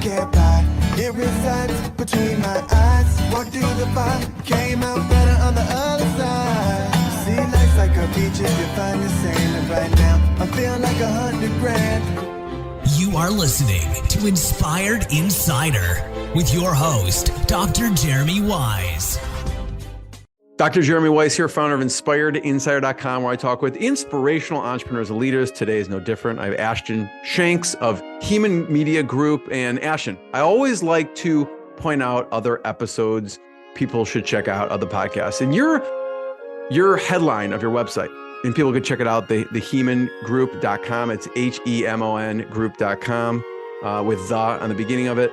can't buy. It resides between my eyes. Walked through the fire, came out better on the other side. See, life's like a beach if you find the sand. And right now, I feel like 100 grand. You are listening to Inspired Insider with your host, Dr. Jeremy Wise. Dr. Jeremy Weiss here, founder of InspiredInsider.com, where I talk with inspirational entrepreneurs and leaders. Today is no different. I have Ashton Shanks of Hemon Media Group. And Ashton, I always like to point out other episodes people should check out, other podcasts. And your headline of your website, and people could check it out, the HemonGroup.com. It's HEMON Group.com with the on the beginning of it,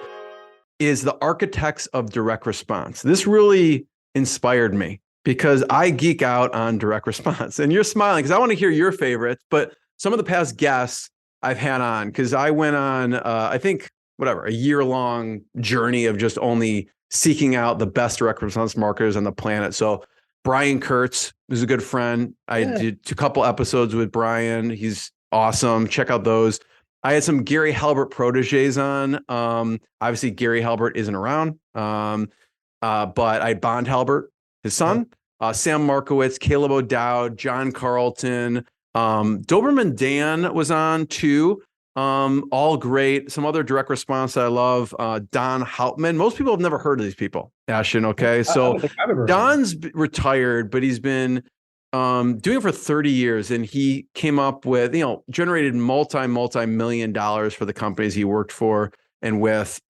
is the architects of direct response. This really inspired me, because I geek out on direct response. And you're smiling because I want to hear your favorites, but some of the past guests I've had on, because I went on, I think, a year-long journey of just only seeking out the best direct response marketers on the planet. So Brian Kurtz, who's a good friend. I did a couple episodes with Brian. He's awesome. Check out those. I had some Gary Halbert proteges on. Obviously, Gary Halbert isn't around, but I had Bond Halbert, his son, Sam Markowitz, Caleb O'Dowd, John Carlton, Doberman Dan was on too. All great. Some other direct response that I love, Don Houtman. Most people have never heard of these people, Ashton, okay? So Don's retired, but he's been doing it for 30 years, and he came up with, generated multi-million dollars for the companies he worked for and with,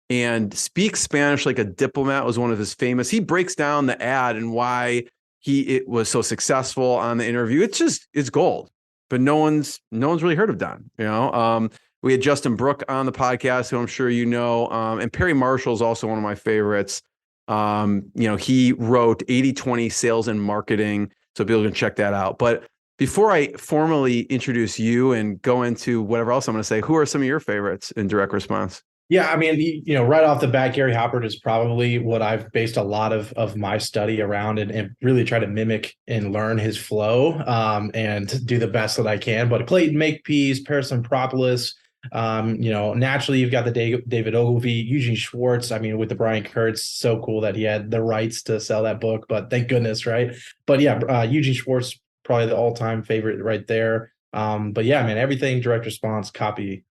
and speaks Spanish like a diplomat was one of his famous. He breaks down the ad and why it was so successful on the interview. It's gold, but no one's really heard of Don. We had Justin Brook on the podcast, who I'm sure you know, and Perry Marshall is also one of my favorites. He wrote 80/20 Sales and Marketing, so people can check that out. But before I formally introduce you and go into whatever else I'm going to say, who are some of your favorites in direct response? Yeah, I mean, right off the bat, Gary Halbert is probably what I've based a lot of my study around, and really try to mimic and learn his flow, and do the best that I can. But Clayton Makepeace, Paris Impropolis, naturally you've got the David Ogilvy, Eugene Schwartz. I mean, with the Brian Kurtz, so cool that he had the rights to sell that book, but thank goodness, right? But yeah, Eugene Schwartz, probably the all-time favorite right there. But yeah, man, everything direct response, copy.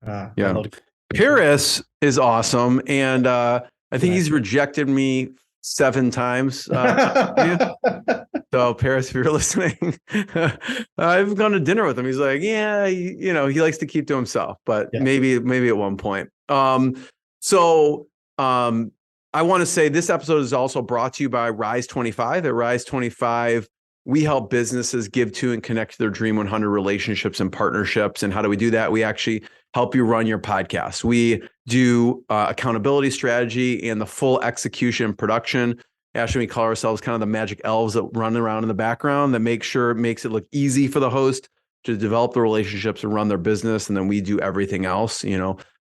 Paris is awesome, and I think he's rejected me 7 times. So Paris, if you're listening, I've gone to dinner with him. He's like, he likes to keep to himself, but maybe at one point. I want to say this episode is also brought to you by Rise 25. At Rise 25, we help businesses give to and connect to their Dream 100 relationships and partnerships. And how do we do that? We actually help you run your podcast. We do accountability strategy and the full execution and production. Actually, we call ourselves kind of the magic elves that run around in the background that makes it look easy for the host to develop the relationships and run their business. And then we do everything else.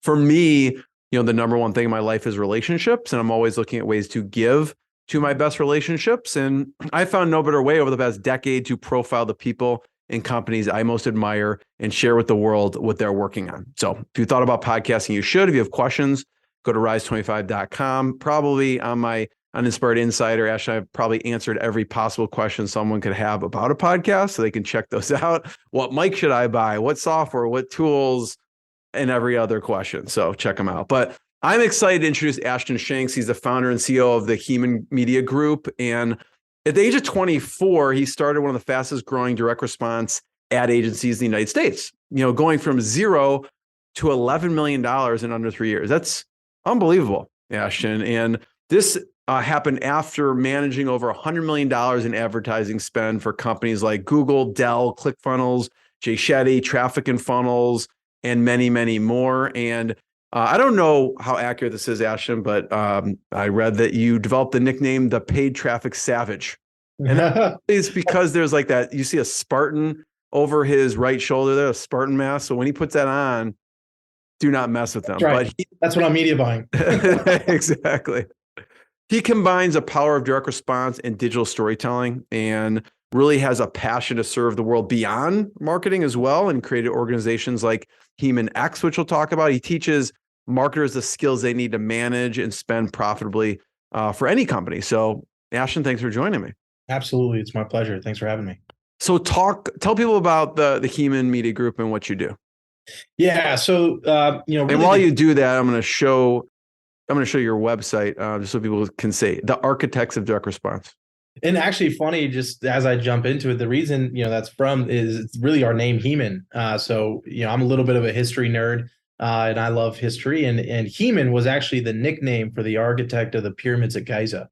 For me, the number one thing in my life is relationships. And I'm always looking at ways to give to my best relationships. And I found no better way over the past decade to profile the people and companies I most admire and share with the world what they're working on. So if you thought about podcasting, you should. If you have questions, go to rise25.com. Probably on Inspired Insider, Ashton, I've probably answered every possible question someone could have about a podcast, so they can check those out. What mic should I buy? What software? What tools? And every other question. So check them out. But I'm excited to introduce Ashton Shanks. He's the founder and CEO of the Hemon Media Group. And at the age of 24, he started one of the fastest growing direct response ad agencies in the United States, going from 0 to $11 million in under 3 years. That's unbelievable, Ashton. And this happened after managing over $100 million in advertising spend for companies like Google, Dell, ClickFunnels, Jay Shetty, Traffic and Funnels, and many, many more. And I don't know how accurate this is, Ashton, but I read that you developed the nickname, the Paid Traffic Savage. And that is because there's like that, you see a Spartan over his right shoulder there, a Spartan mask. So when he puts that on, do not mess with them. That's right. But that's what I'm media buying. Exactly. He combines the power of direct response and digital storytelling, and really has a passion to serve the world beyond marketing as well, and created organizations like HemonX, which we'll talk about. He teaches marketers the skills they need to manage and spend profitably for any company. So Ashton, thanks for joining me. Absolutely. It's my pleasure. Thanks for having me. So tell people about the Hemon Media Group and what you do. Yeah. So, and while you do that, I'm going to show your website just so people can see the architects of direct response. And actually funny, just as I jump into it, the reason, that's from is it's really our name Hemon. So, I'm a little bit of a history nerd and I love history, and Hemon was actually the nickname for the architect of the pyramids at Giza.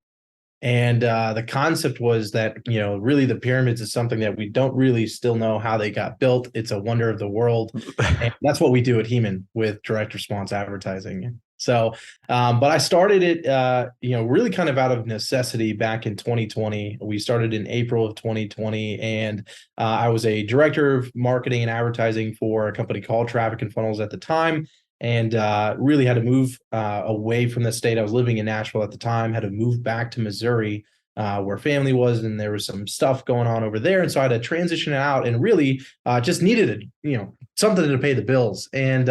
And the concept was that, really the pyramids is something that we don't really still know how they got built. It's a wonder of the world. And that's what we do at Hemon with direct response advertising. So, but I started it, really kind of out of necessity back in 2020. We started in April of 2020, and I was a director of marketing and advertising for a company called Traffic and Funnels at the time. And really had to move away from the state. I was living in Nashville at the time, had to move back to Missouri where family was, and there was some stuff going on over there. And so I had to transition out and really just needed something to pay the bills. And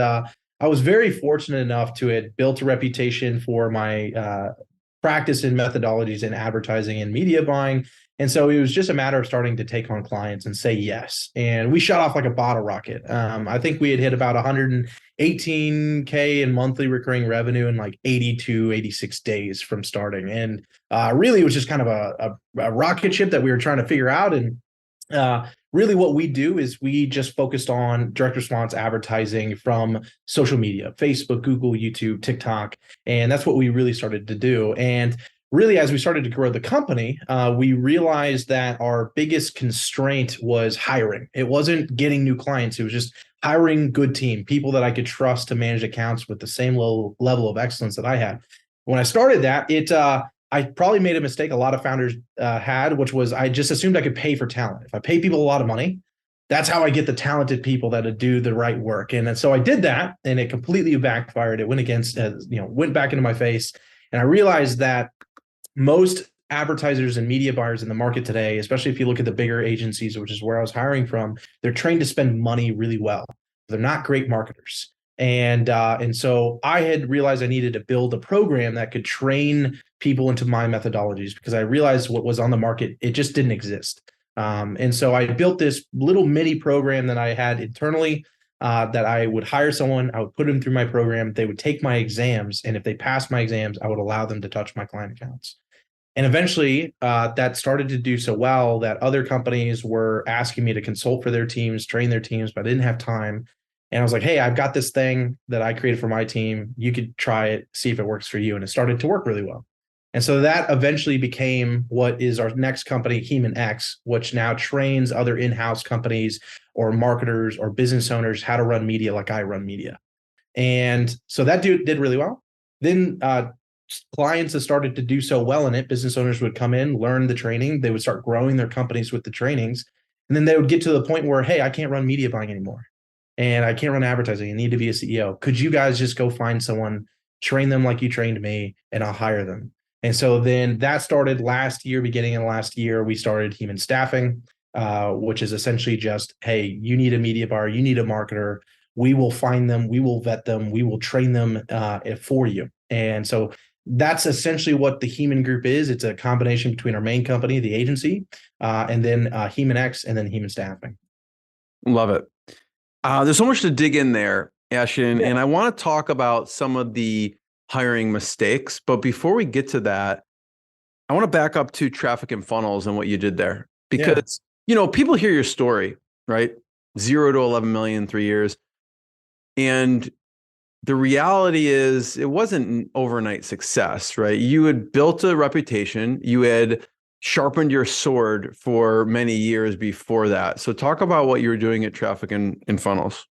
I was very fortunate enough to have built a reputation for my practice in methodologies in advertising and media buying. And so it was just a matter of starting to take on clients and say yes. And we shot off like a bottle rocket. I think we had hit about 118K in monthly recurring revenue in like 82, 86 days from starting. And really, it was just kind of a rocket ship that we were trying to figure out. And really what we do is we just focused on direct response advertising from social media, Facebook, Google, YouTube, TikTok. And that's what we really started to do. And really, as we started to grow the company, we realized that our biggest constraint was hiring. It wasn't getting new clients. It was just hiring good team, people that I could trust to manage accounts with the same level of excellence that I had. When I started that, I probably made a mistake a lot of founders had, which was I just assumed I could pay for talent. If I pay people a lot of money, that's how I get the talented people that do the right work. And so I did that, and it completely backfired. It went went back into my face. And I realized that most advertisers and media buyers in the market today, especially if you look at the bigger agencies, which is where I was hiring from, they're trained to spend money really well. They're not great marketers. And so I had realized I needed to build a program that could train people into my methodologies, because I realized what was on the market, it just didn't exist. And so I built this little mini program that I had internally that I would hire someone, I would put them through my program, they would take my exams, and if they passed my exams, I would allow them to touch my client accounts. And eventually that started to do so well that other companies were asking me to consult for their teams, train their teams, but I didn't have time. And I was like, hey, I've got this thing that I created for my team. You could try it, see if it works for you. And it started to work really well. And so that eventually became what is our next company, HemonX, which now trains other in-house companies or marketers or business owners how to run media like I run media. And so that did really well. Then clients have started to do so well in it. Business owners would come in, learn the training. They would start growing their companies with the trainings. And then they would get to the point where, hey, I can't run media buying anymore. And I can't run advertising. I need to be a CEO. Could you guys just go find someone, train them like you trained me, and I'll hire them? And so then that started last year, beginning of last year, we started Hemon Staffing, which is essentially just, hey, you need a media buyer, you need a marketer. We will find them, we will vet them, we will train them for you. And so that's essentially what the Hemon Group is. It's a combination between our main company, the agency, and then HemonX, and then Hemon Staffing. Love it. There's so much to dig in there, Ashton, and I want to talk about some of the hiring mistakes. But before we get to that, I want to back up to Traffic and Funnels and what you did there, because people hear your story, right? 0 to 11 million in 3 years, and the reality is it wasn't an overnight success, right? You had built a reputation, you had sharpened your sword for many years before that. So talk about what you were doing at Traffic and Funnels.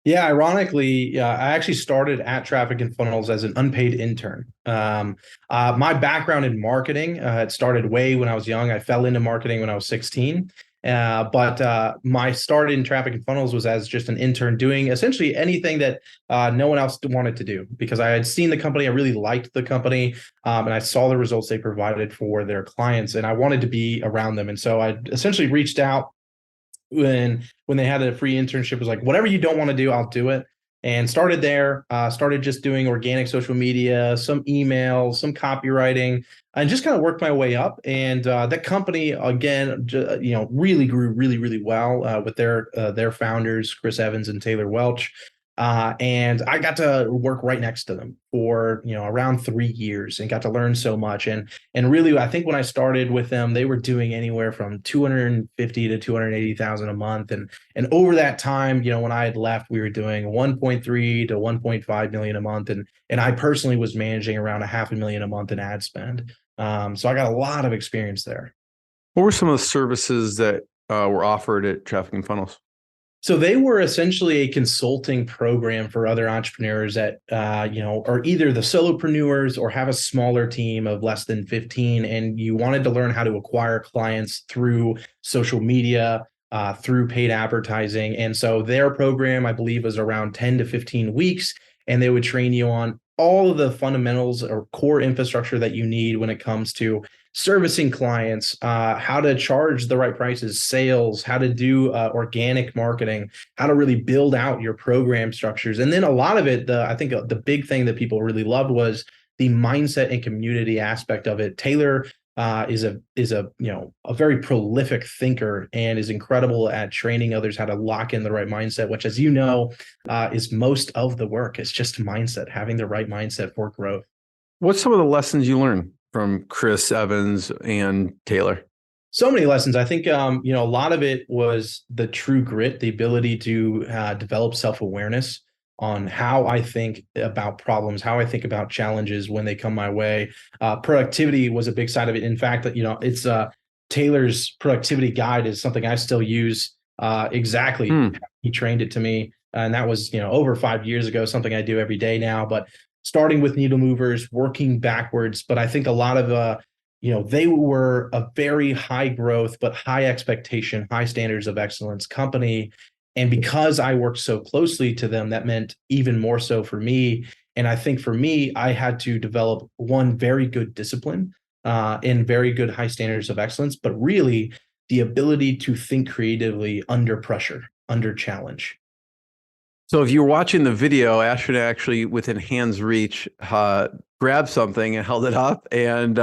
Yeah, ironically, I actually started at Traffic and Funnels as an unpaid intern. My background in marketing had started way when I was young. I fell into marketing when I was 16. But my start in Traffic and Funnels was as just an intern doing essentially anything that no one else wanted to do, because I had seen the company, I really liked the company, and I saw the results they provided for their clients, and I wanted to be around them. And so I essentially reached out when they had a free internship, was like, whatever you don't want to do, I'll do it. and started there. Started just doing organic social media, some emails, some copywriting, and just kind of worked my way up. And that company, again, really grew really, really well with their founders, Chris Evans and Taylor Welch. And I got to work right next to them for, around 3 years and got to learn so much. And really, I think when I started with them, they were doing anywhere from 250 to 280,000 a month. And over that time, when I had left, we were doing 1.3 to 1.5 million a month. And I personally was managing around $500,000 a month in ad spend. So I got a lot of experience there. What were some of the services that were offered at Traffic & Funnels? So they were essentially a consulting program for other entrepreneurs that, are either the solopreneurs or have a smaller team of less than 15. And you wanted to learn how to acquire clients through social media, through paid advertising. And so their program, I believe, was around 10 to 15 weeks. And they would train you on all of the fundamentals or core infrastructure that you need when it comes to servicing clients, how to charge the right prices, sales, how to do organic marketing, how to really build out your program structures. And then a lot of it, I think the big thing that people really loved was the mindset and community aspect of it. Taylor is a very prolific thinker and is incredible at training others how to lock in the right mindset, which, as you know, is most of the work. It's just mindset, having the right mindset for growth. What's some of the lessons you learned from Chris Evans and Taylor? So many lessons. I think, a lot of it was the true grit, the ability to develop self-awareness on how I think about problems, how I think about challenges when they come my way. Productivity was a big side of it. In fact, it's Taylor's productivity guide is something I still use exactly. He trained it to me. And that was, over 5 years ago, something I do every day now. But starting with needle movers, working backwards. But I think a lot of, they were a very high growth, but high expectation, high standards of excellence company. And because I worked so closely to them, that meant even more so for me. And I think for me, I had to develop one very good discipline and very good high standards of excellence, but really the ability to think creatively under pressure, under challenge. So if you're watching the video, Ashton actually, within hand's reach, grabbed something and held it up. And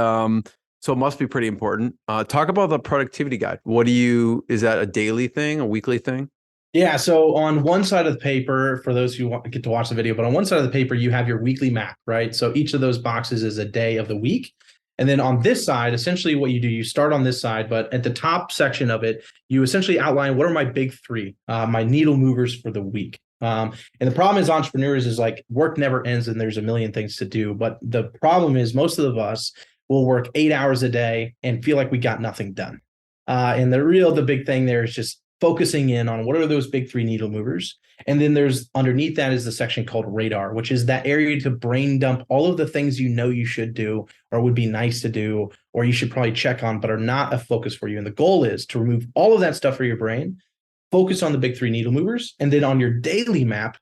so it must be pretty important. Talk about the productivity guide. Is that a daily thing, a weekly thing? Yeah. So on one side of the paper, for those who get to watch the video, but on one side of the paper, you have your weekly map, right? So each of those boxes is a day of the week. And then on this side, essentially what you do, you start on this side, but at the top section of it, you essentially outline what are my big three, my needle movers for the week. And the problem is entrepreneurs is like work never ends and there's a million things to do. But the problem is most of us will work 8 hours a day and feel like we got nothing done. And the big thing there is just focusing in on what are those big three needle movers. And then there's underneath that is the section called radar, which is that area to brain dump all of the things you should do or would be nice to do, or you should probably check on, but are not a focus for you. And the goal is to remove all of that stuff from your brain, focus on the big three needle movers. And then on your daily map,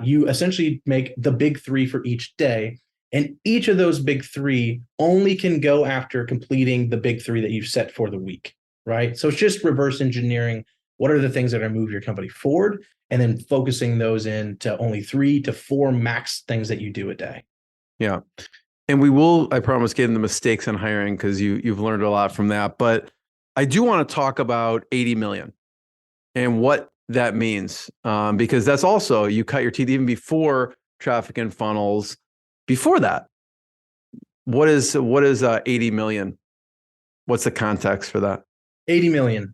you essentially make the big three for each day. And each of those big three only can go after completing the big three that you've set for the week, right? So it's just reverse engineering. What are the things that are going to move your company forward? And then focusing those into only 3 to 4 max things that you do a day. Yeah. And we will, I promise, get into mistakes in hiring because you've learned a lot from that. But I do want to talk about 80 million and what that means. Because that's also, you cut your teeth even before Traffic & Funnels. Before that, what is 80 million? What's the context for that? 80 million.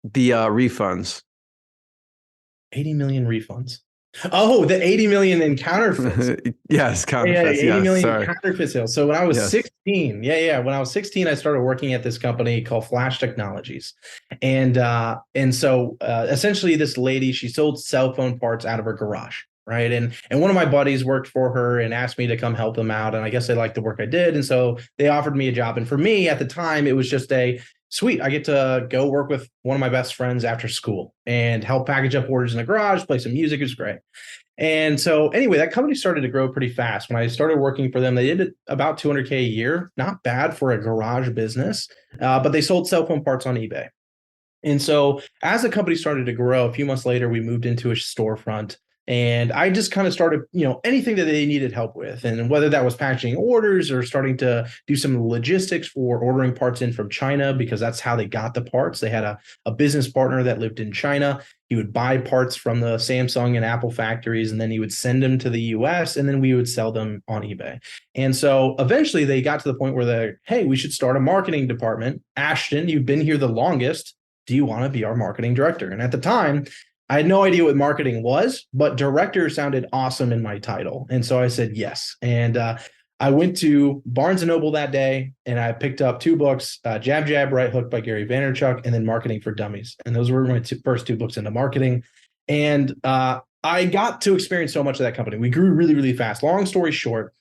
The refunds. 80 million refunds. Oh, the 80 million in counterfeits. Yes, counterfeits. Yeah, 80 million sorry. counterfeit sales. So when I was 16, when I was 16, I started working at this company called Flash Technologies. And so essentially this lady, she sold cell phone parts out of her garage. Right. And one of my buddies worked for her and asked me to come help them out. And I guess they liked the work I did. And so they offered me a job. And for me at the time, it was just sweet, I get to go work with one of my best friends after school and help package up orders in the garage, play some music. It was great. And so anyway, that company started to grow pretty fast. When I started working for them, they did about $200K a year. Not bad for a garage business, but they sold cell phone parts on eBay. And so as the company started to grow, a few months later, we moved into a storefront. And I just kind of started, anything that they needed help with. And whether that was packaging orders or starting to do some logistics for ordering parts in from China, because that's how they got the parts. They had a business partner that lived in China. He would buy parts from the Samsung and Apple factories, and then he would send them to the US, and then we would sell them on eBay. And so eventually they got to the point where they're, hey, we should start a marketing department. Ashton, you've been here the longest. Do you want to be our marketing director? And at the time, I had no idea what marketing was, but director sounded awesome in my title. And so I said yes. And I went to Barnes & Noble that day, and I picked up 2 books, Jab, Jab, Right Hook by Gary Vaynerchuk, and then Marketing for Dummies. And those were my first 2 books into marketing. And I got to experience so much of that company. We grew really, really fast. Long story short,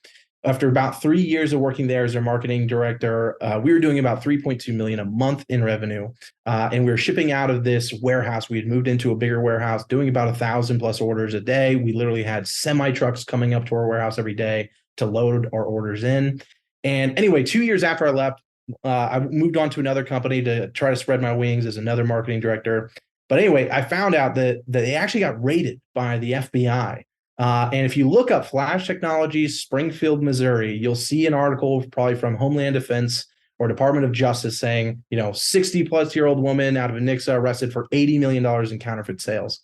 after about 3 years of working there as their marketing director, we were doing about $3.2 million a month in revenue. And we were shipping out of this warehouse. We had moved into a bigger warehouse, doing about 1,000 plus orders a day. We literally had semi trucks coming up to our warehouse every day to load our orders in. And anyway, 2 years after I left, I moved on to another company to try to spread my wings as another marketing director. But anyway, I found out that they actually got raided by the FBI. And if you look up Flash Technologies, Springfield, Missouri, you'll see an article probably from Homeland Defense or Department of Justice saying, 60-plus-year-old woman out of Nixa arrested for $80 million in counterfeit sales.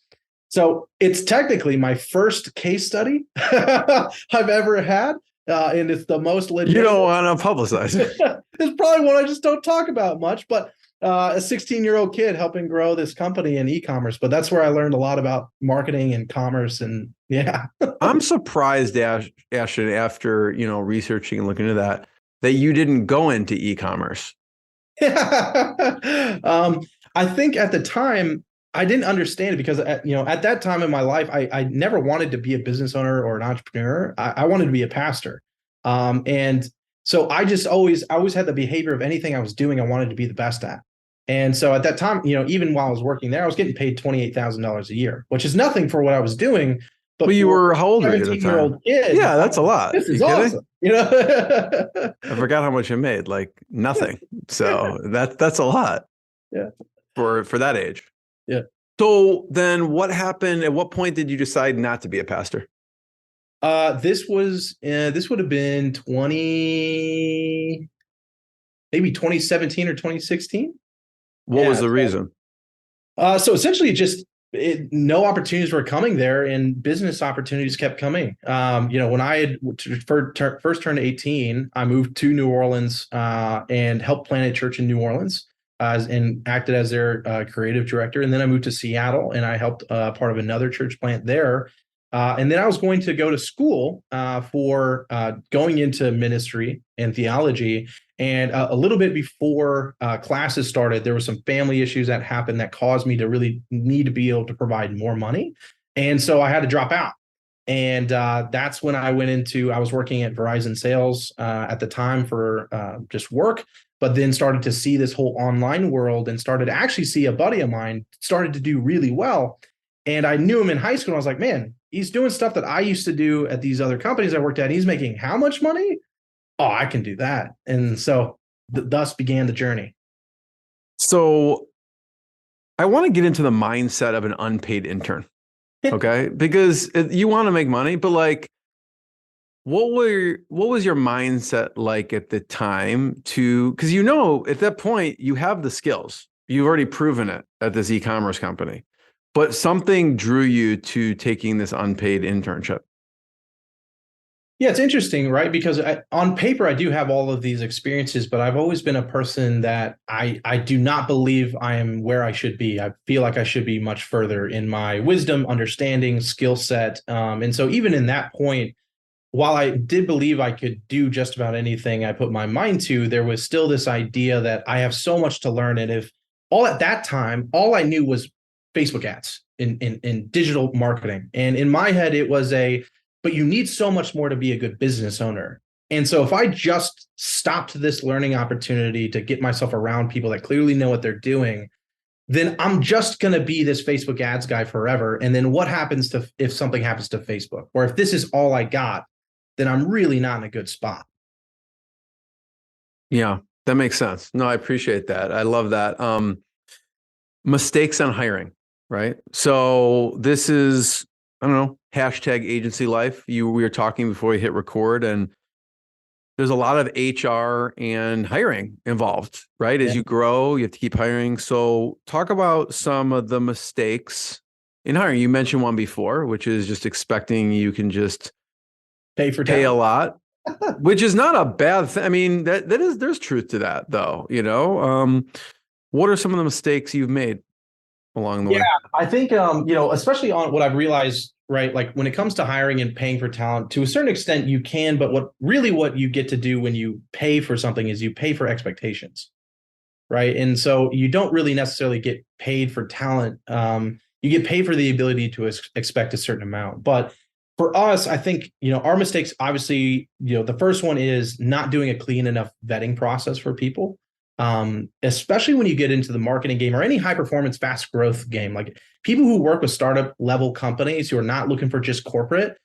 So it's technically my first case study I've ever had. And it's the most legit. You don't want to publicize it. It's probably one I just don't talk about much, but a 16-year-old kid helping grow this company in e-commerce. But that's where I learned a lot about marketing and commerce. And yeah. I'm surprised, Ashton, after, researching and looking into that you didn't go into e-commerce. I think at the time, I didn't understand it because, at that time in my life, I never wanted to be a business owner or an entrepreneur. I wanted to be a pastor. And so I always had the behavior of anything I was doing, I wanted to be the best at. And so at that time, even while I was working there, I was getting paid $28,000 a year, which is nothing for what I was doing. But you were how old were you at the time? Kid, yeah, that's a lot. This is awesome. I forgot how much you made, like nothing. So that's a lot. Yeah. For that age. Yeah. So then what happened? At what point did you decide not to be a pastor? This would have been maybe 2017 or 2016. What was the reason? So essentially no opportunities were coming there and business opportunities kept coming. When I had first turned 18, I moved to New Orleans and helped plant a church in New Orleans and acted as their creative director. And then I moved to Seattle and I helped part of another church plant there. And then I was going to go to school for going into ministry and theology. And a little bit before classes started, there were some family issues that happened that caused me to really need to be able to provide more money. And so I had to drop out. And that's when I was working at Verizon Sales at the time for just work, but then started to see this whole online world and started to actually see a buddy of mine started to do really well. And I knew him in high school. And I was like, man, he's doing stuff that I used to do at these other companies I worked at. He's making how much money? Oh, I can do that. And so thus began the journey. So I want to get into the mindset of an unpaid intern. Okay. Because you want to make money, but like, what was your mindset like at the time because at that point you have the skills, you've already proven it at this e-commerce company, but something drew you to taking this unpaid internship. Yeah, it's interesting, right? Because on paper, I do have all of these experiences, but I've always been a person that I do not believe I am where I should be. I feel like I should be much further in my wisdom, understanding, skill set. And so even in that point, while I did believe I could do just about anything I put my mind to, there was still this idea that I have so much to learn. And if at that time, all I knew was Facebook ads in digital marketing. And in my head, it was but you need so much more to be a good business owner. And so if I just stopped this learning opportunity to get myself around people that clearly know what they're doing, then I'm just going to be this Facebook ads guy forever. And then what happens if something happens to Facebook? Or if this is all I got, then I'm really not in a good spot. Yeah, that makes sense. No, I appreciate that. I love that. Mistakes on hiring, right? So this is I don't know, hashtag agency life. We were talking before we hit record, and there's a lot of HR and hiring involved, right? As you grow, you have to keep hiring. So talk about some of the mistakes in hiring. You mentioned one before, which is just expecting you can just pay a lot, which is not a bad thing. I mean, there's truth to that though, what are some of the mistakes you've made along the way? I think, especially on what I've realized, right? Like when it comes to hiring and paying for talent, to a certain extent you can, but what you get to do when you pay for something is you pay for expectations, right? And so you don't really necessarily get paid for talent. You get paid for the ability to expect a certain amount. But for us, I think, our mistakes, obviously, the first one is not doing a clean enough vetting process for people. Especially when you get into the marketing game or any high performance, fast growth game, like people who work with startup level companies who are not looking for just corporate,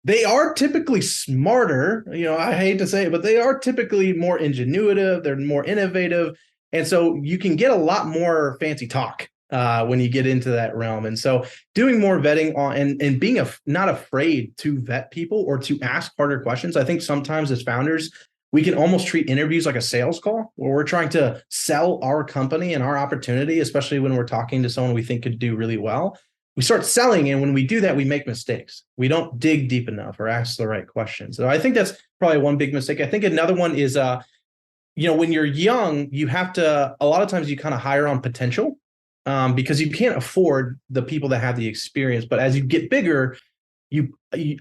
they are typically smarter. I hate to say it, but they are typically more ingenuitive. They're more innovative. And so you can get a lot more fancy talk when you get into that realm. And so doing more vetting on and being not afraid to vet people or to ask harder questions. I think sometimes as founders, we can almost treat interviews like a sales call where we're trying to sell our company and our opportunity, especially when we're talking to someone we think could do really well. We start selling, and when we do that, we make mistakes. We don't dig deep enough or ask the right questions. So I think that's probably one big mistake. I think another one is, when you're young, you have to, a lot of times you kind of hire on potential because you can't afford the people that have the experience. But as you get bigger,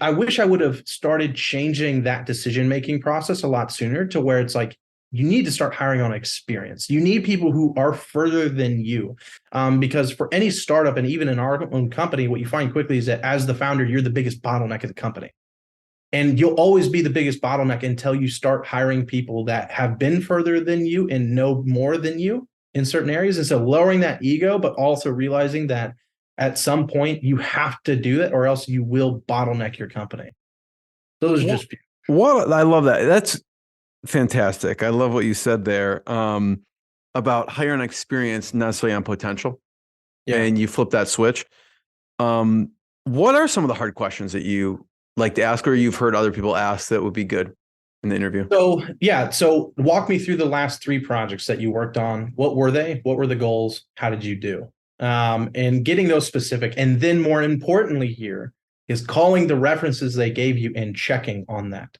I wish I would have started changing that decision-making process a lot sooner to where it's like, you need to start hiring on experience. You need people who are further than you. Because for any startup, and even in our own company, what you find quickly is that as the founder, you're the biggest bottleneck of the company. And you'll always be the biggest bottleneck until you start hiring people that have been further than you and know more than you in certain areas. And so lowering that ego, but also realizing that at some point you have to do that or else you will bottleneck your company. Those are just few. Well, I love that. That's fantastic. I love what you said there about hiring experience, not necessarily on potential. Yeah. And you flip that switch. What are some of the hard questions that you like to ask or you've heard other people ask that would be good in the interview? So walk me through the last 3 projects that you worked on. What were they? What were the goals? How did you do? And getting those specific. And then more importantly here is calling the references they gave you and checking on that.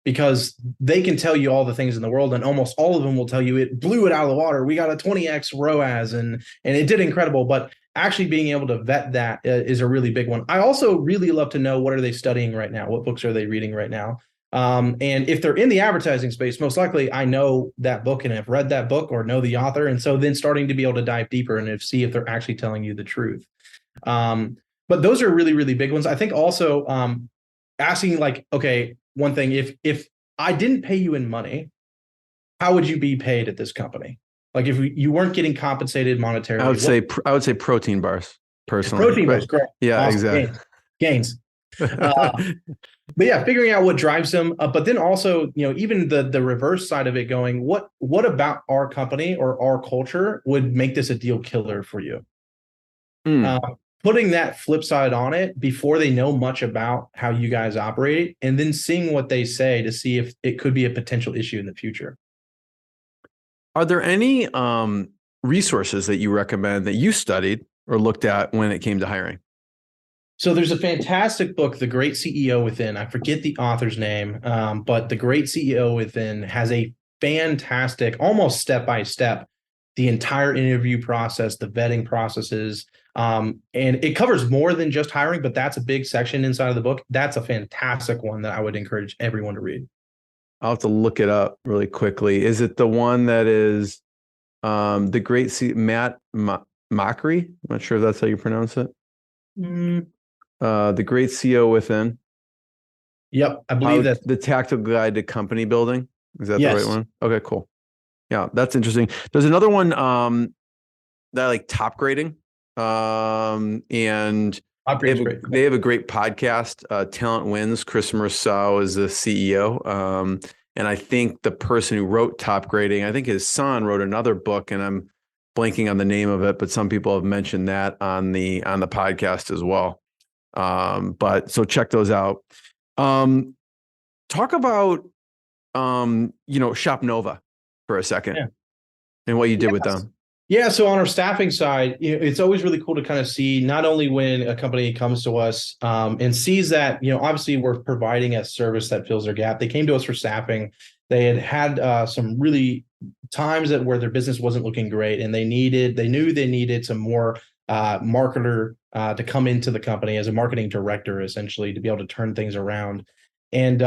Because they can tell you all the things in the world and almost all of them will tell you it blew it out of the water. We got a 20x ROAS and it did incredible. But actually being able to vet that is a really big one. I also really love to know, what are they studying right now? What books are they reading right now? And if they're in the advertising space, most likely I know that book and have read that book or know the author. And so then starting to be able to dive deeper and see if they're actually telling you the truth. But those are really, really big ones. I think also asking like, okay, one thing, if I didn't pay you in money, how would you be paid at this company? Like if you weren't getting compensated monetarily. I would say protein bars personally. Protein bars, correct. Yeah, awesome. Exactly. Gains. But yeah, figuring out what drives them, but then also, even the reverse side of it going, what about our company or our culture would make this a deal killer for you? Putting that flip side on it before they know much about how you guys operate, and then seeing what they say to see if it could be a potential issue in the future. Are there any resources that you recommend that you studied or looked at when it came to hiring? So there's a fantastic book, The Great CEO Within. I forget the author's name, but The Great CEO Within has a fantastic, almost step-by-step, the entire interview process, the vetting processes, and it covers more than just hiring, but that's a big section inside of the book. That's a fantastic one that I would encourage everyone to read. I'll have to look it up really quickly. Is it the one that is The Great Matt Mockery? I'm not sure if that's how you pronounce it. The Great CEO Within. Yep, I believe that. The Tactical Guide to Company Building. Is that Yes. the right one? Okay, cool. Yeah, that's interesting. There's another one that I like, Top Grading. And they have a great podcast, Talent Wins. Chris Merceau is the CEO. And I think the person who wrote Top Grading, I think his son wrote another book, and I'm blanking on the name of it, but some people have mentioned that on the podcast as well. But so check those out. Talk about Shop Nova for a second and what you did with them. Yeah. So on our staffing side, it's always really cool to kind of see not only when a company comes to us and sees that, obviously we're providing a service that fills their gap. They came to us for staffing. They had some really times where their business wasn't looking great, and they knew they needed some more marketer to come into the company as a marketing director, essentially, to be able to turn things around. And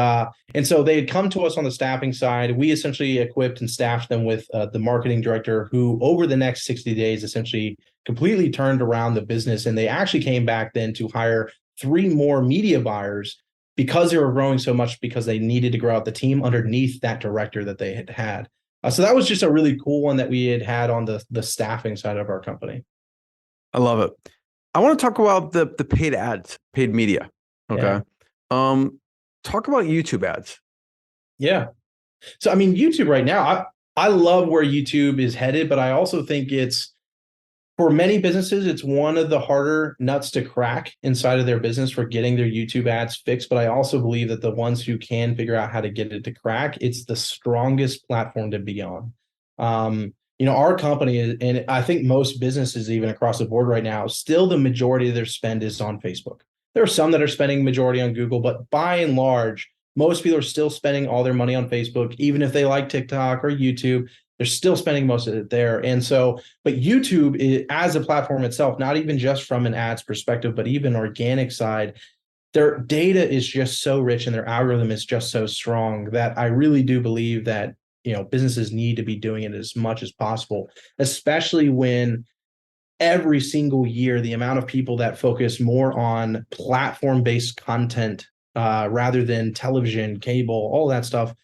so they had come to us on the staffing side. We essentially equipped and staffed them with the marketing director, who over the next 60 days essentially completely turned around the business. And they actually came back then to hire 3 more media buyers because they were growing so much, because they needed to grow out the team underneath that director that they had. So that was just a really cool one that we had on the staffing side of our company. I love it. I want to talk about the paid ads, paid media. Okay. Yeah. Talk about YouTube ads. Yeah. So, I mean, YouTube right now, I love where YouTube is headed, but I also think for many businesses, it's one of the harder nuts to crack inside of their business for getting their YouTube ads fixed. But I also believe that the ones who can figure out how to get it to crack, it's the strongest platform to be on. Our company, and I think most businesses even across the board right now, still the majority of their spend is on Facebook. There are some that are spending majority on Google, but by and large, most people are still spending all their money on Facebook. Even if they like TikTok or YouTube, they're still spending most of it there. And so, but YouTube as a platform itself, not even just from an ads perspective, but even organic side, their data is just so rich and their algorithm is just so strong that I really do believe that, businesses need to be doing it as much as possible, especially when every single year, the amount of people that focus more on platform-based content rather than television, cable, all that stuff,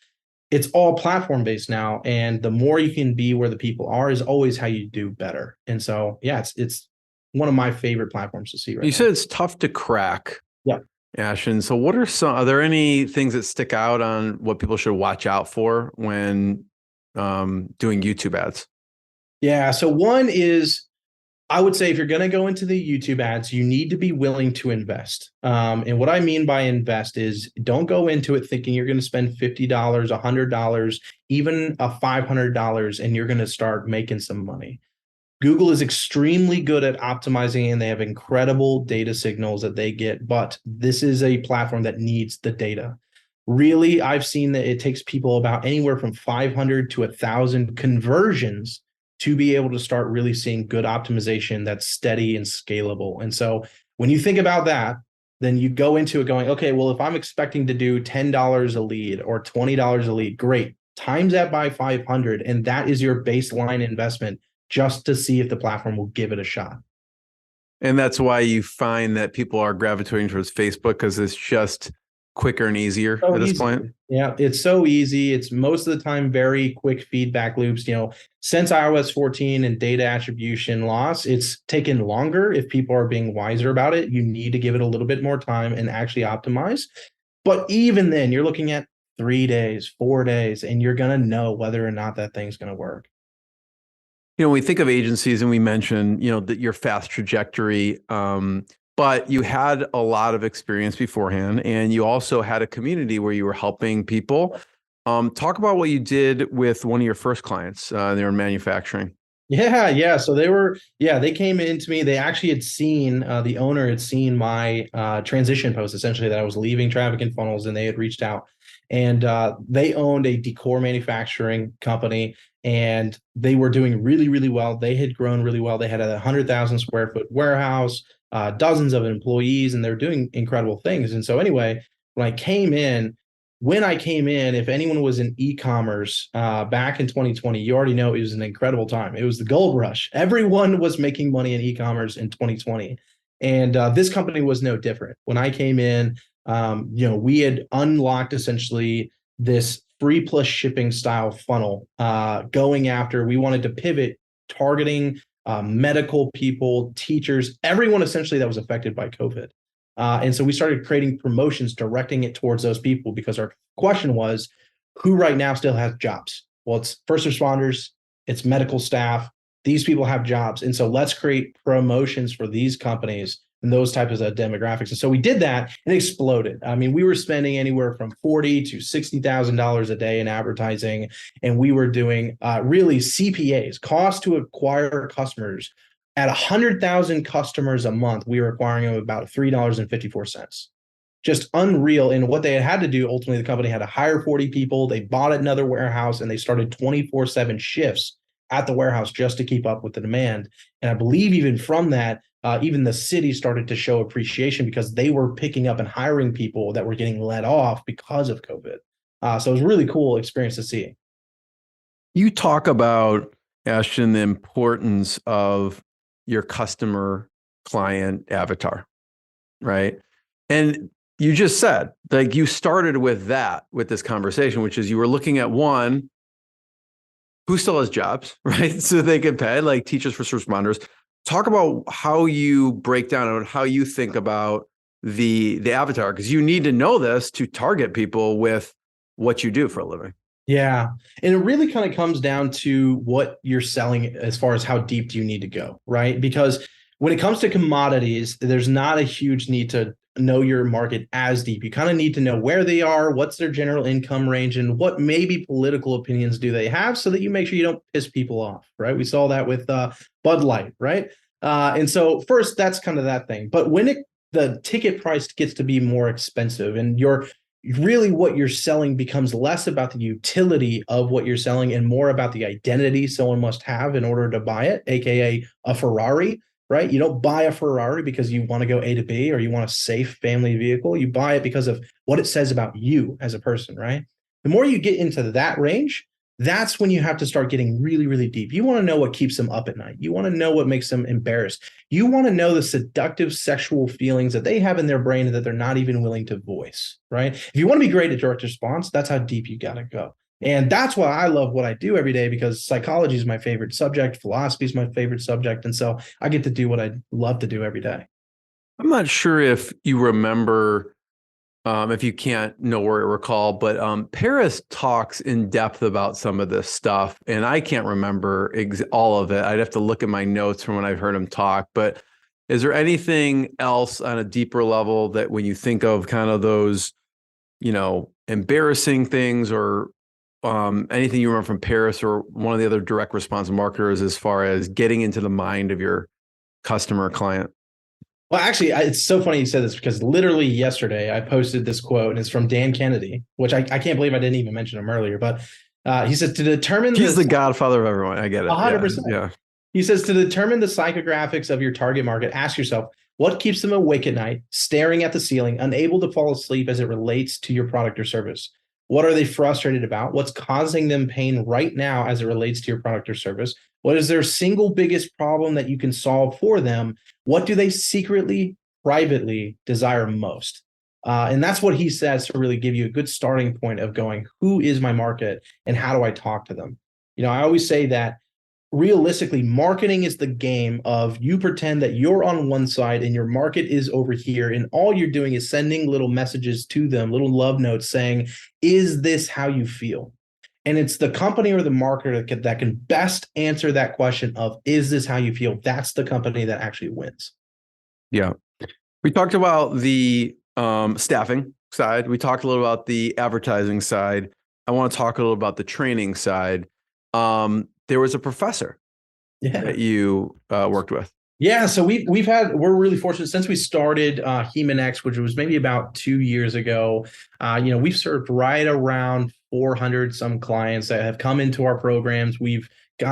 it's all platform-based now. And the more you can be where the people are is always how you do better. And so, yeah, it's one of my favorite platforms to see right now. You said it's tough to crack. Yeah. Ashton, so are there any things that stick out on what people should watch out for when doing YouTube ads? Yeah. So one is, I would say if you're going to go into the YouTube ads, you need to be willing to invest. And what I mean by invest is don't go into it thinking you're going to spend $50, $100, even $500, and you're going to start making some money. Google is extremely good at optimizing, and they have incredible data signals that they get, but this is a platform that needs the data. Really, I've seen that it takes people about anywhere from 500 to 1,000 conversions to be able to start really seeing good optimization that's steady and scalable. And so when you think about that, then you go into it going, okay, well, if I'm expecting to do $10 a lead or $20 a lead, great. Times that by 500, and that is your baseline investment just to see if the platform will give it a shot. And that's why you find that people are gravitating towards Facebook, because it's just quicker and easier at this point. Yeah, it's so easy. It's most of the time very quick feedback loops. Since iOS 14 and data attribution loss, it's taken longer. If people are being wiser about it, you need to give it a little bit more time and actually optimize. But even then, you're looking at 3 days, 4 days, and you're going to know whether or not that thing's going to work. When we think of agencies and we mention, that your fast trajectory, but you had a lot of experience beforehand, and you also had a community where you were helping people. Talk about what you did with one of your first clients. They were in manufacturing. Yeah. So they came into me. They actually had seen, the owner had seen my transition post, essentially, that I was leaving traffic and funnels, and they had reached out. And they owned a decor manufacturing company, and they were doing really, really well. They had grown really well. They had a 100,000 square foot warehouse, dozens of employees, and they're doing incredible things. And so anyway, when I came in, if anyone was in e-commerce back in 2020, you already know it was an incredible time. It was the gold rush. Everyone was making money in e-commerce in 2020. And this company was no different. When I came in, we had unlocked essentially this free plus shipping style funnel we wanted to pivot, targeting medical people, teachers, everyone essentially that was affected by COVID. And so we started creating promotions, directing it towards those people, because our question was, who right now still has jobs? Well, it's first responders, it's medical staff, These people have jobs. And so let's create promotions for these companies and those types of demographics. And so we did that and it exploded. I mean, we were spending anywhere from $40,000 to $60,000 a day in advertising. And we were doing really CPAs, cost to acquire customers. At 100,000 customers a month, we were acquiring them about $3.54. Just unreal. And what they had to do, ultimately, the company had to hire 40 people. They bought another warehouse and they started 24/7 shifts at the warehouse just to keep up with the demand. And I believe even from that, even the city started to show appreciation because they were picking up and hiring people that were getting let off because of COVID. So it was a really cool experience to see. You talk about, Ashton, the importance of your customer client avatar, right? And you just said, like, you started with that, with this conversation, which is you were looking at one, who still has jobs, right? So they can pay, like teachers, first responders. Talk about how you break down and how you think about the avatar, because you need to know this to target people with what you do for a living. Yeah. And it really kind of comes down to what you're selling as far as how deep do you need to go, right? Because when it comes to commodities, there's not a huge need to know your market as deep. You kind of need to know where they are, what's their general income range, and what maybe political opinions do they have so that you make sure you don't piss people off, right? We saw that with Bud Light, right? And so first, that's kind of that thing. But when the ticket price gets to be more expensive and really what you're selling becomes less about the utility of what you're selling and more about the identity someone must have in order to buy it, AKA a Ferrari, right? You don't buy a Ferrari because you want to go A to B or you want a safe family vehicle. You buy it because of what it says about you as a person, right? The more you get into that range, that's when you have to start getting really, really deep. You want to know what keeps them up at night. You want to know what makes them embarrassed. You want to know the seductive sexual feelings that they have in their brain that they're not even willing to voice, right? If you want to be great at direct response, that's how deep you got to go. And that's why I love what I do every day, because psychology is my favorite subject. Philosophy is my favorite subject. And so I get to do what I love to do every day. I'm not sure if you remember, if you can't know or recall, but Paris talks in depth about some of this stuff, and I can't remember all of it. I'd have to look at my notes from when I've heard him talk. But is there anything else on a deeper level that when you think of kind of those, embarrassing things or anything you remember from Paris or one of the other direct response marketers as far as getting into the mind of your customer or client? Well, actually, it's so funny you said this because literally yesterday I posted this quote and it's from Dan Kennedy, which I can't believe I didn't even mention him earlier. But he says to determine he's the godfather of everyone. I get it. 100%. Yeah. He says to determine the psychographics of your target market, ask yourself what keeps them awake at night, staring at the ceiling, unable to fall asleep as it relates to your product or service. What are they frustrated about? What's causing them pain right now as it relates to your product or service? What is their single biggest problem that you can solve for them? What do they secretly, privately desire most? And that's what he says to really give you a good starting point of going, who is my market and how do I talk to them? I always say that realistically, marketing is the game of you pretend that you're on one side and your market is over here. And all you're doing is sending little messages to them, little love notes saying, is this how you feel? And it's the company or the marketer that can best answer that question of, is this how you feel? That's the company that actually wins. Yeah. We talked about the staffing side. We talked a little about the advertising side. I want to talk a little about the training side. There was a professor that you worked with. Yeah, so we're really fortunate since we started HemonX, which was maybe about 2 years ago. We've served right around 400 some clients that have come into our programs. We've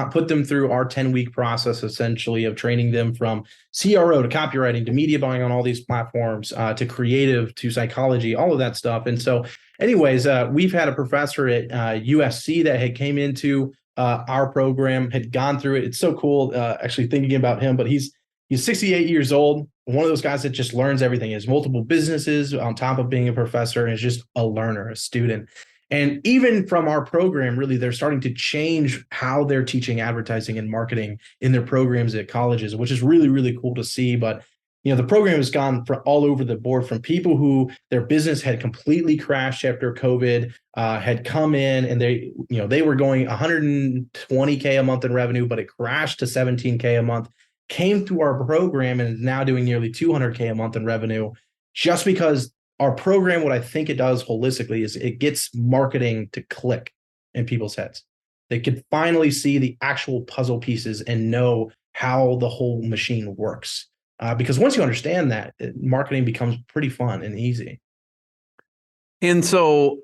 put them through our 10-week process, essentially, of training them from CRO to copywriting to media buying on all these platforms to creative to psychology, all of that stuff. And so anyways, we've had a professor at USC that had came into our program, had gone through it. It's so cool actually thinking about him, but he's 68 years old. One of those guys that just learns everything. He has multiple businesses on top of being a professor and is just a learner, a student. And even from our program, really, they're starting to change how they're teaching advertising and marketing in their programs at colleges, which is really, really cool to see. But the program has gone for all over the board, from people who their business had completely crashed after COVID, had come in and they were going 120K a month in revenue, but it crashed to 17K a month, came through our program and is now doing nearly 200K a month in revenue, just because our program, what I think it does holistically is it gets marketing to click in people's heads. They could finally see the actual puzzle pieces and know how the whole machine works. Because once you understand that, marketing becomes pretty fun and easy. And so,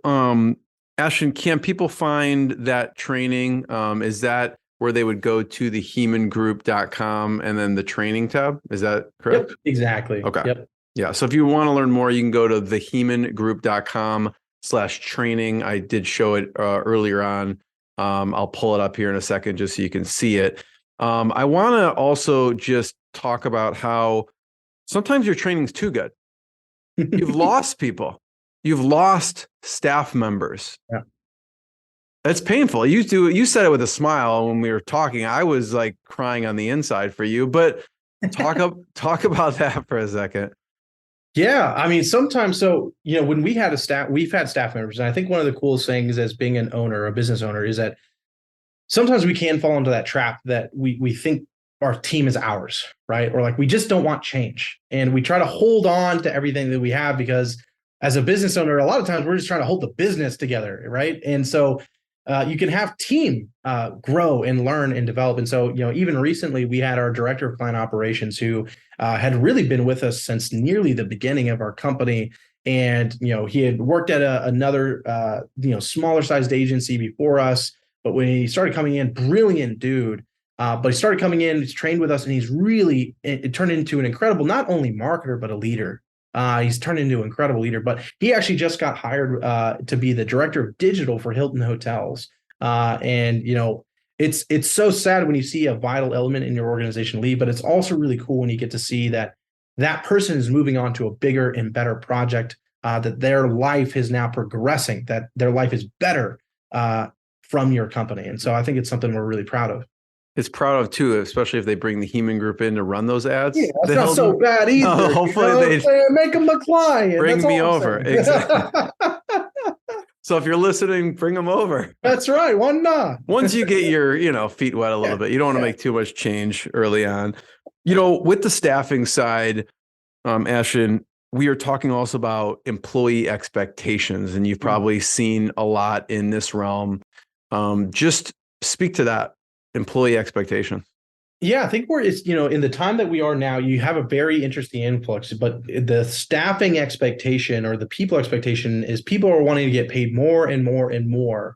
Ashton, can people find that training? Is that where they would go to the hemongroup.com and then the training tab? Is that correct? Yep, exactly. Okay. Yep. Yeah. So if you want to learn more, you can go to thehemongroup.com/training. I did show it earlier on. I'll pull it up here in a second just so you can see it. I want to also just talk about how sometimes your training's too good. You've lost people. You've lost staff members. Yeah. It's painful. You said it with a smile when we were talking. I was like crying on the inside for you, but talk about that for a second. Yeah, I mean, sometimes, when we've had staff members, and I think one of the coolest things as being an owner, a business owner, is that sometimes we can fall into that trap that we think our team is ours, right? Or like we just don't want change, and we try to hold on to everything that we have because as a business owner, a lot of times we're just trying to hold the business together, right? And so you can have team grow and learn and develop. And so, even recently we had our director of client operations who had really been with us since nearly the beginning of our company. And, he had worked at another, smaller sized agency before us. But when he started coming in, brilliant dude. But he started coming in, he's trained with us, and he's really, it turned into an incredible, not only marketer, but a leader. He's turned into an incredible leader, but he actually just got hired to be the director of digital for Hilton Hotels. And it's so sad when you see a vital element in your organization leave, but it's also really cool when you get to see that person is moving on to a bigger and better project, that their life is now progressing, that their life is better from your company. And so I think it's something we're really proud of. It's proud of too, especially if they bring the Hemon Group in to run those ads. Yeah, that's not so bad either. No, hopefully they make them a client. Bring me over. Exactly. So if you're listening, bring them over. That's right. Why not? Once you get your, feet wet a little bit, you don't want to make too much change early on. With the staffing side, Ashton, we are talking also about employee expectations, and you've probably seen a lot in this realm. Just speak to that. Employee expectation. Yeah, I think in the time that we are now, you have a very interesting influx, but the staffing expectation or the people expectation is people are wanting to get paid more and more and more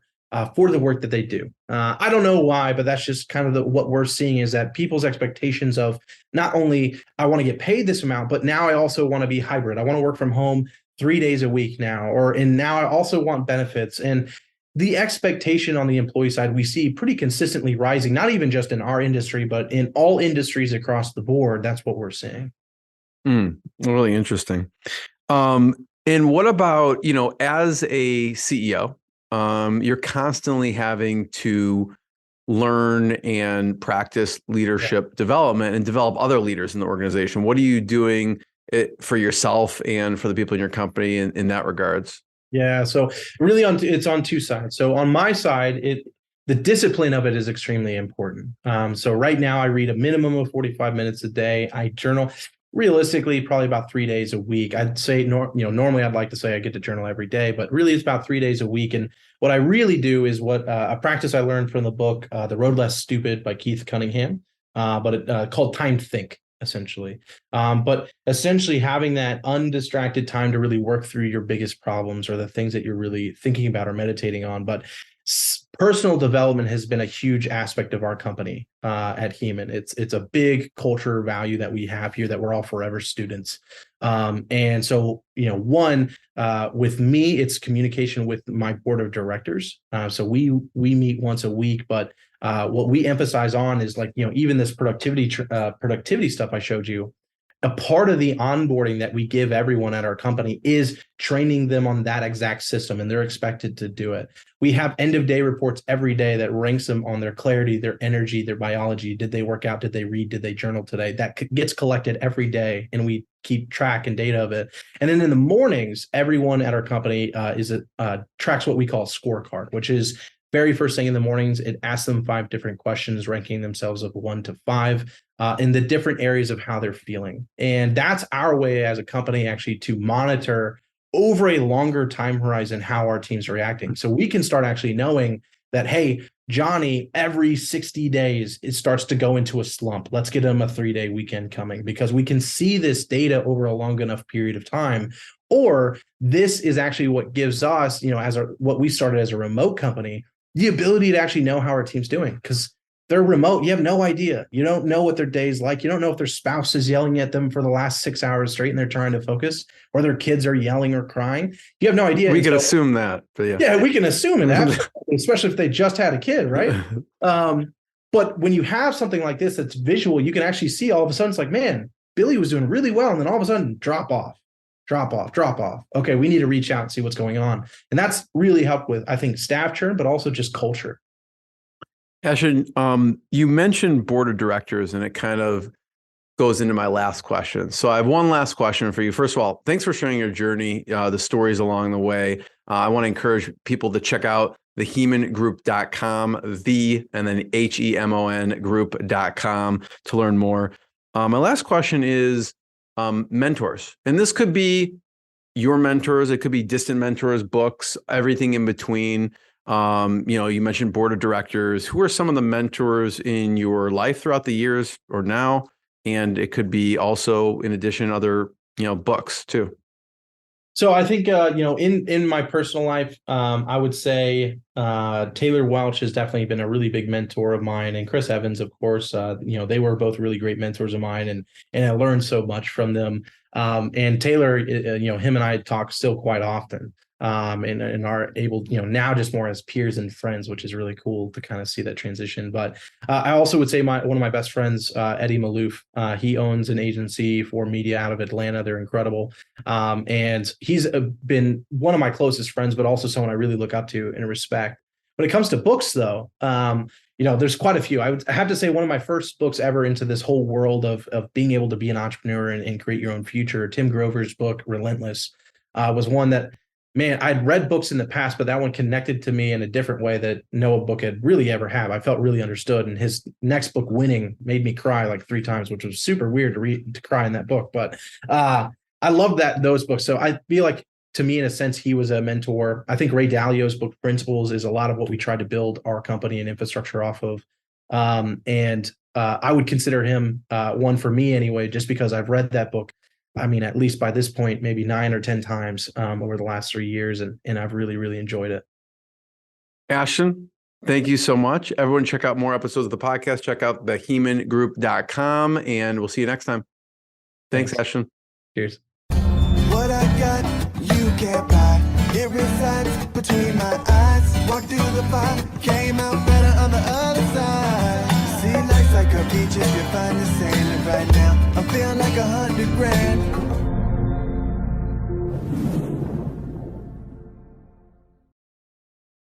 for the work that they do. I don't know why, but that's just kind of what we're seeing, is that people's expectations of not only I want to get paid this amount, but now I also want to be hybrid. I want to work from home 3 days a week now, and now I also want benefits. And the expectation on the employee side, we see pretty consistently rising, not even just in our industry, but in all industries across the board. That's what we're seeing. Really interesting. And what about, as a CEO, you're constantly having to learn and practice leadership development and develop other leaders in the organization. What are you doing for yourself and for the people in your company in that regards? Yeah, so really it's on two sides. So on my side, the discipline of it is extremely important. So right now I read a minimum of 45 minutes a day. I journal realistically probably about 3 days a week. I'd say normally I'd like to say I get to journal every day, but really it's about 3 days a week. And what I really do is what a practice I learned from the book The Road Less Stupid by Keith Cunningham, but called Time to Think. Essentially. But essentially having that undistracted time to really work through your biggest problems or the things that you're really thinking about or meditating on. But personal development has been a huge aspect of our company at Hemon. It's a big culture value that we have here, that we're all forever students. And so, with me, it's communication with my board of directors. So we meet once a week, but what we emphasize on is even this productivity stuff I showed you. a part of the onboarding that we give everyone at our company is training them on that exact system, and they're expected to do it. We have end of day reports every day that ranks them on their clarity, their energy, their biology. Did they work out? Did they read? Did they journal today? That gets collected every day, and we keep track and data of it. And then in the mornings, everyone at our company tracks what we call a scorecard, which is very first thing in the mornings. It asks them 5 different questions, ranking themselves of 1 to 5 in the different areas of how they're feeling. And that's our way as a company actually to monitor over a longer time horizon how our team's reacting. So we can start actually knowing that, hey, Johnny, every 60 days, it starts to go into a slump. Let's get him a 3-day weekend coming, because we can see this data over a long enough period of time. Or this is actually what gives us, as what we started as a remote company, the ability to actually know how our team's doing, because they're remote. You have no idea. You don't know what their day's like. You don't know if their spouse is yelling at them for the last 6 hours straight and they're trying to focus, or their kids are yelling or crying. You have no idea. We can assume that. But yeah, we can assume it, especially if they just had a kid, right? But when you have something like this that's visual, you can actually see all of a sudden, it's like, man, Billy was doing really well. And then all of a sudden, drop off. Okay, we need to reach out and see what's going on. And that's really helped with, I think, staff churn, but also just culture. Ashton, you mentioned board of directors, and it kind of goes into my last question. So I have one last question for you. First of all, thanks for sharing your journey, the stories along the way. I want to encourage people to check out thehemongroup.com, and then HEMON group.com to learn more. My last question is mentors. And this could be your mentors, it could be distant mentors, books, everything in between. You mentioned board of directors. Who are some of the mentors in your life throughout the years or now? And it could be also, in addition, other, books too. So I think, in my personal life, I would say Taylor Welch has definitely been a really big mentor of mine, and Chris Evans, of course. They were both really great mentors of mine, and I learned so much from them. And Taylor, him and I talk still quite often. And are able, now just more as peers and friends, which is really cool to kind of see that transition. But I also would say one of my best friends, Eddie Malouf, he owns an agency for media out of Atlanta. They're incredible. And he's been one of my closest friends, but also someone I really look up to and respect. When it comes to books, though, there's quite a few. I have to say one of my first books ever into this whole world of being able to be an entrepreneur and create your own future, Tim Grover's book, Relentless, was one that, man, I'd read books in the past, but that one connected to me in a different way that no book had really ever have. I felt really understood. And his next book, Winning, made me cry like 3 times, which was super weird to cry in that book. But I love those books. So I feel like, to me, in a sense, he was a mentor. I think Ray Dalio's book, Principles, is a lot of what we tried to build our company and infrastructure off of. And I would consider him one for me anyway, just because I've read that book. I mean, at least by this point, maybe 9 or 10 times over the last 3 years. And I've really, really enjoyed it. Ashton, thank you so much. Everyone check out more episodes of the podcast. Check out thehemongroup.com, and we'll see you next time. Thanks, Ashton. Cheers. What I got, you can't buy. It resides between my eyes. Walked through the fire, came out better on the other side. See, life's like a beach if you find the sailing right now. I'm feeling like $100 grand.